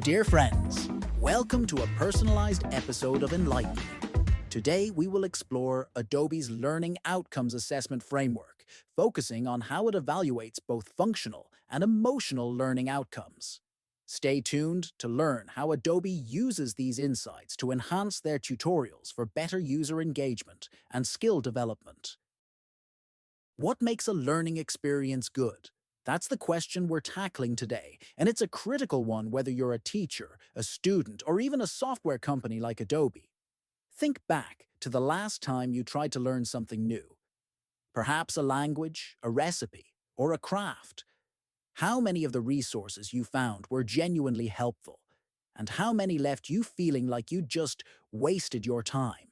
Dear friends, welcome to a personalized episode of Enlighten. Today, we will explore Adobe's Learning Outcomes Assessment Framework, focusing on how it evaluates both functional and emotional learning outcomes. Stay tuned to learn how Adobe uses these insights to enhance their tutorials for better user engagement and skill development. What makes a learning experience good? That's the question we're tackling today, and it's a critical one whether you're a teacher, a student, or even a software company like Adobe. Think back to the last time you tried to learn something new. Perhaps a language, a recipe, or a craft. How many of the resources you found were genuinely helpful? And how many left you feeling like you just wasted your time?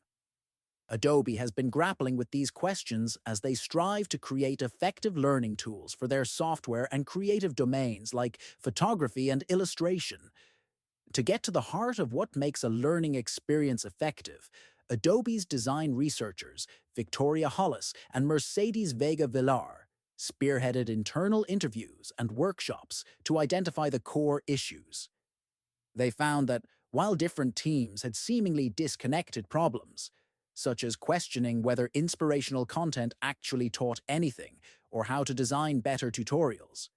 Adobe has been grappling with these questions as they strive to create effective learning tools for their software and creative domains like photography and illustration. To get to the heart of what makes a learning experience effective, Adobe's design researchers, Victoria Hollis and Mercedes Vega Villar, spearheaded internal interviews and workshops to identify the core issues. They found that while different teams had seemingly disconnected problems, such as questioning whether inspirational content actually taught anything or how to design better tutorials,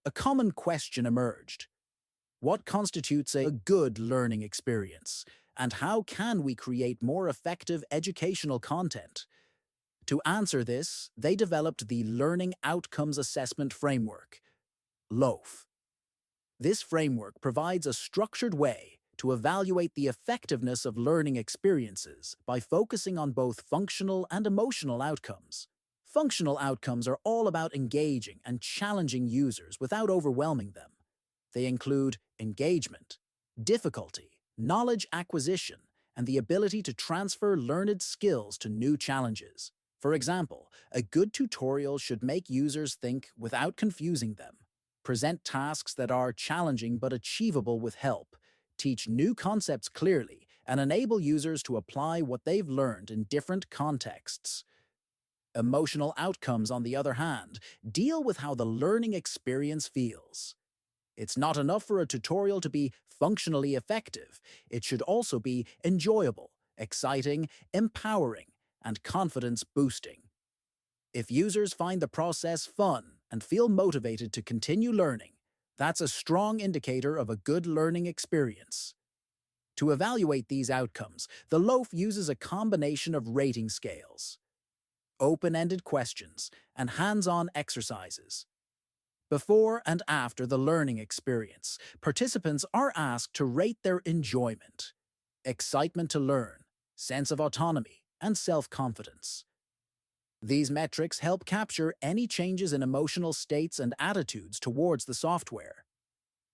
a common question emerged. What constitutes a good learning experience, and how can we create more effective educational content? To answer this, they developed the Learning Outcomes Assessment Framework, LOAF. This framework provides a structured way to evaluate the effectiveness of learning experiences by focusing on both functional and emotional outcomes. Functional outcomes are all about engaging and challenging users without overwhelming them. They include engagement, difficulty, knowledge acquisition, and the ability to transfer learned skills to new challenges. For example, a good tutorial should make users think without confusing them, present tasks that are challenging but achievable with help, teach new concepts clearly, and enable users to apply what they've learned in different contexts. Emotional outcomes, on the other hand, deal with how the learning experience feels. It's not enough for a tutorial to be functionally effective. It should also be enjoyable, exciting, empowering, and confidence-boosting. If users find the process fun and feel motivated to continue learning, that's a strong indicator of a good learning experience. To evaluate these outcomes, the LOAF uses a combination of rating scales, open-ended questions, and hands-on exercises. Before and after the learning experience, participants are asked to rate their enjoyment, excitement to learn, sense of autonomy, and self-confidence. These metrics help capture any changes in emotional states and attitudes towards the software.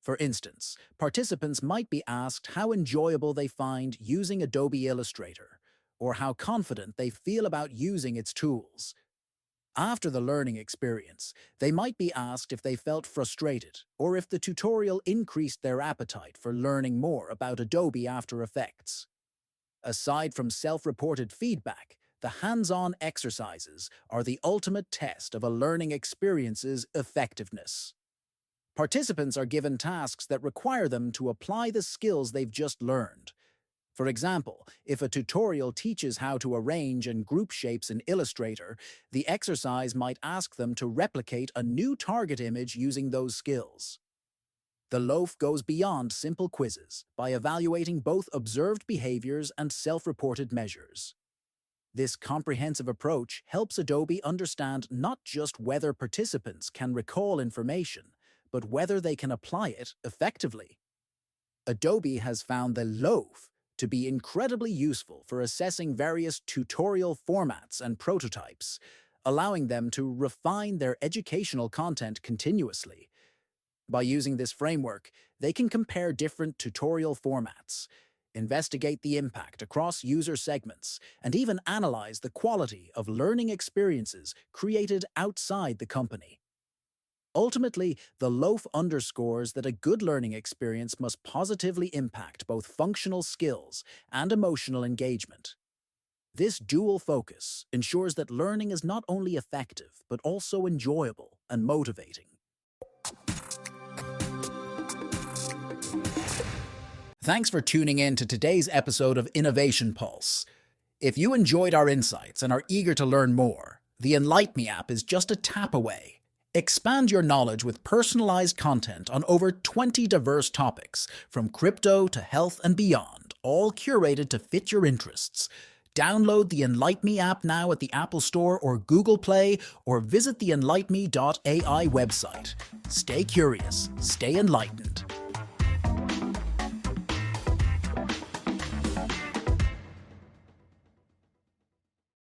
For instance, participants might be asked how enjoyable they find using Adobe Illustrator, or how confident they feel about using its tools. After the learning experience, they might be asked if they felt frustrated or if the tutorial increased their appetite for learning more about Adobe After Effects. Aside from self-reported feedback, the hands-on exercises are the ultimate test of a learning experience's effectiveness. Participants are given tasks that require them to apply the skills they've just learned. For example, if a tutorial teaches how to arrange and group shapes in Illustrator, the exercise might ask them to replicate a new target image using those skills. The LOAF goes beyond simple quizzes by evaluating both observed behaviors and self-reported measures. This comprehensive approach helps Adobe understand not just whether participants can recall information, but whether they can apply it effectively. Adobe has found the LOAF to be incredibly useful for assessing various tutorial formats and prototypes, allowing them to refine their educational content continuously. By using this framework, they can compare different tutorial formats, investigate the impact across user segments, and even analyze the quality of learning experiences created outside the company. Ultimately, the LOAF underscores that a good learning experience must positively impact both functional skills and emotional engagement. This dual focus ensures that learning is not only effective, but also enjoyable and motivating. Thanks for tuning in to today's episode of Innovation Pulse. If you enjoyed our insights and are eager to learn more, the Enlighten Me app is just a tap away. Expand your knowledge with personalized content on over 20 diverse topics, from crypto to health and beyond, all curated to fit your interests. Download the Enlighten Me app now at the Apple Store or Google Play, or visit the enlightenme.ai website. Stay curious, stay enlightened.